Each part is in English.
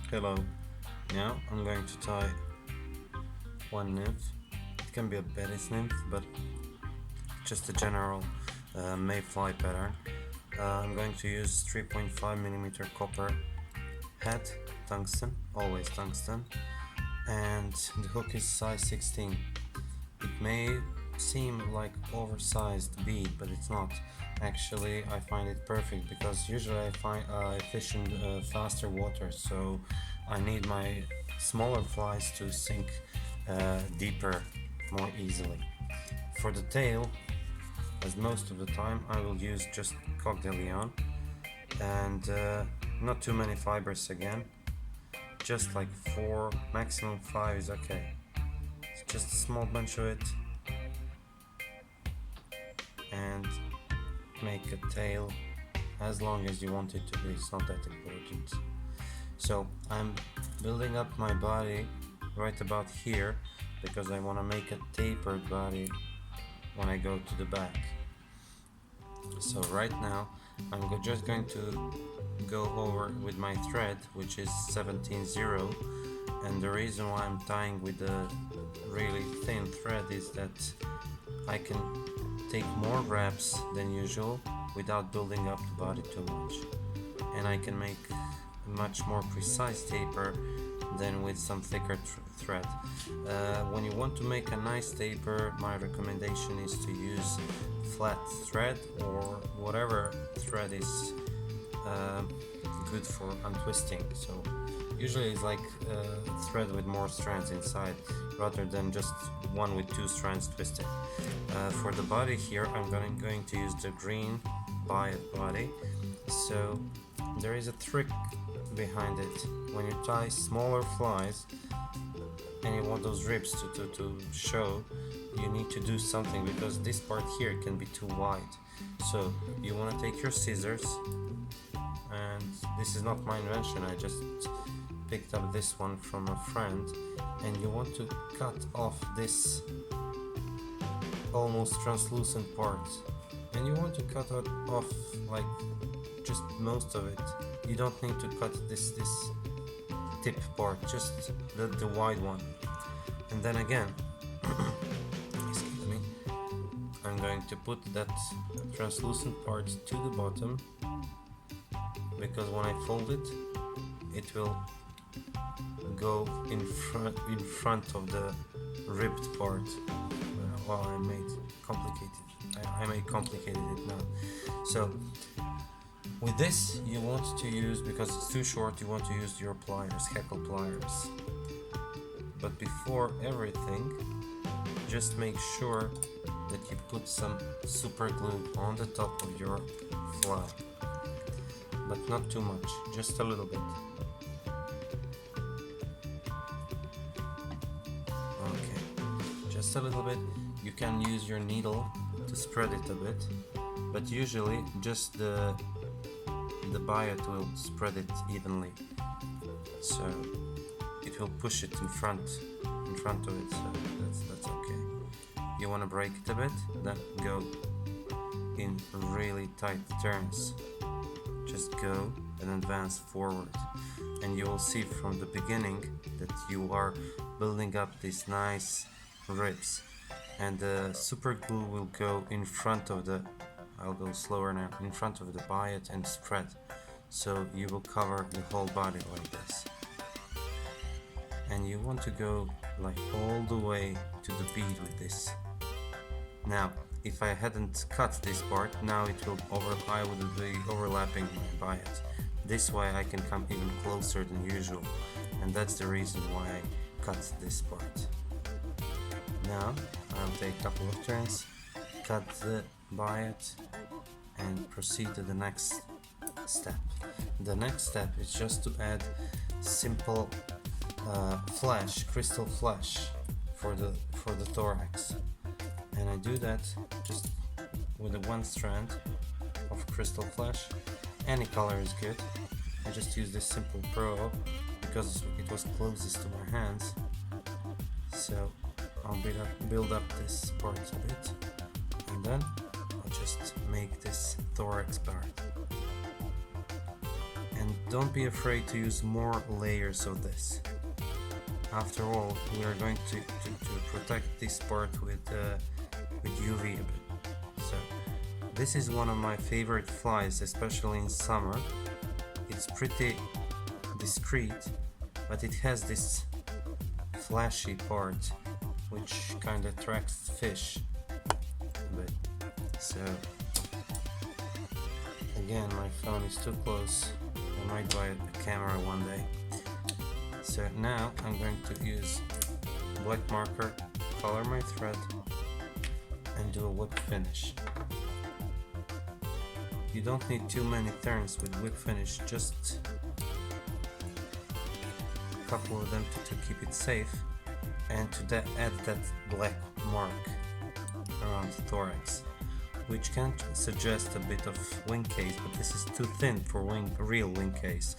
Hello. Now I'm going to tie one nymph. It can be a Betty's nymph, but just a general mayfly pattern. I'm going to use 3.5 mm copper head, tungsten, always tungsten, and the hook is size 16. It may seem like oversized bead, but it's not. Actually, I find it perfect because usually I fish in faster water, so I need my smaller flies to sink deeper more easily. For the tail, as most of the time, I will use just coq de lion and not too many fibers again. Just like 4, maximum 5 is okay. It's just a small bunch of it and make a tail as long as you want it to be. It's not that important. So I'm building up my body right about here because I want to make a tapered body when I go to the back. So right now I'm just going to go over with my thread, which is 17/0, and the reason why I'm tying with a really thin thread is that I can take more wraps than usual without building up the body too much, and I can make a much more precise taper than with some thicker thread. When you want to make a nice taper, my recommendation is to use flat thread or whatever thread is good for untwisting. So usually it's like a thread with more strands inside rather than just one with 2 strands twisted. For the body here I'm going to use the green Biot body. So there is a trick behind it. When you tie smaller flies and you want those ribs to show, you need to do something because this part here can be too wide. So you want to take your scissors, and this is not my invention, I just picked up this one from a friend, and you want to cut off this almost translucent part, and you want to cut it off like just most of it. You don't need to cut this tip part, just the wide one. And then again excuse me, I'm going to put that translucent part to the bottom because when I fold it, it will go in front of the ribbed part. Well, I made complicated it now. So with this you want to use, because it's too short, you want to use your pliers, heckle pliers. But before everything, just make sure that you put some super glue on the top of your fly, but not too much, just a little bit. Okay, just a little bit. You can use your needle to spread it a bit, but usually just the Biot will spread it evenly, so it will push it in front of it, so that's okay. You want to break it a bit, then go in really tight turns. Just go and advance forward, and you will see from the beginning that you are building up these nice ribs, and the super glue will go in front of the, I'll go slower now, in front of the Biot and spread, so you will cover the whole body like this. And you want to go like all the way to the bead with this. Now if I hadn't cut this part, now I would be overlapping my Biot. This way I can come even closer than usual, and that's the reason why I cut this part. Now I'll take a couple of turns, cut the Biot, and proceed to the next step. The next step is just to add simple flash, crystal flash for the thorax, and I do that just with a 1 strand of crystal flash. Any color is good. I just use this simple pearl because it was closest to my hands, so I'll build up this part a bit, and then I'll just make this thorax part. And don't be afraid to use more layers of this. After all, we are going to protect this part with UV a bit. So this is one of my favorite flies, especially in summer. It's pretty discreet, but it has this flashy part which kind of attracts fish a bit. So again, my phone is too close. I might buy a camera one day. So now I'm going to use black marker, color my thread, and do a whip finish. You don't need too many turns with whip finish, just a couple of them to keep it safe, and to add that black mark around the thorax, which can suggest a bit of wing case, but this is too thin for real wing case.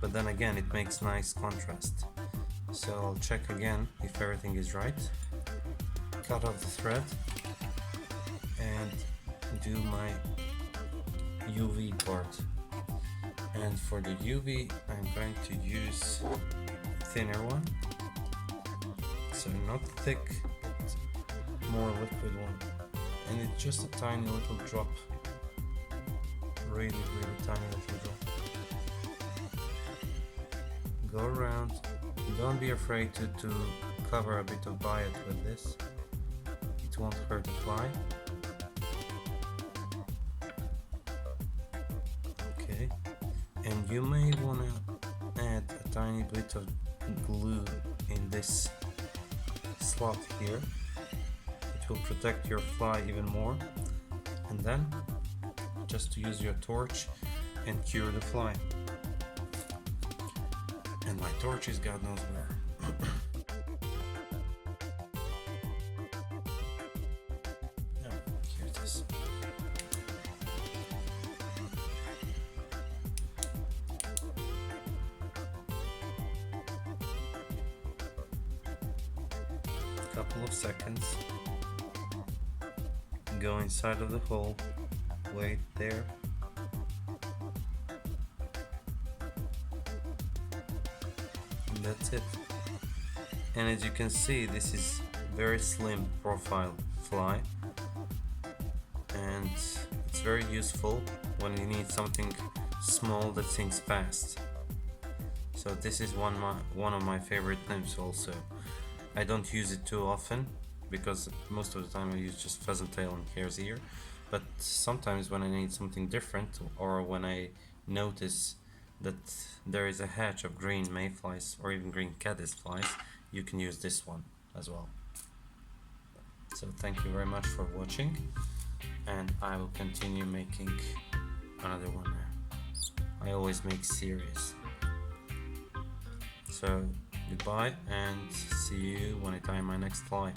But then again, it makes nice contrast. So I'll check again if everything is right. Cut off the thread and do my UV part. And for the UV, I'm going to use a thinner one. So not thick, but more liquid one. And it's just a tiny little drop. Really tiny little drop. Go around. Don't be afraid to cover a bit of biot with this. It won't hurt the fly. Okay. And you may want to add a tiny bit of glue in this slot here. It will protect your fly even more. And then just use your torch and cure the fly. And my torch is God knows where. Oh, here it is. Couple of seconds. Go inside of the hole. Wait there. That's it. And as you can see, this is very slim profile fly, and it's very useful when you need something small that sinks fast. So this is one of my favorite nymphs also. I don't use it too often because most of the time I use just pheasant tail and hare's ear, but sometimes when I need something different, or when I notice that there is a hatch of green mayflies or even green caddisflies, you can use this one as well. So thank you very much for watching, and I will continue making another one now. I always make series. So goodbye, and see you when I tie my next fly.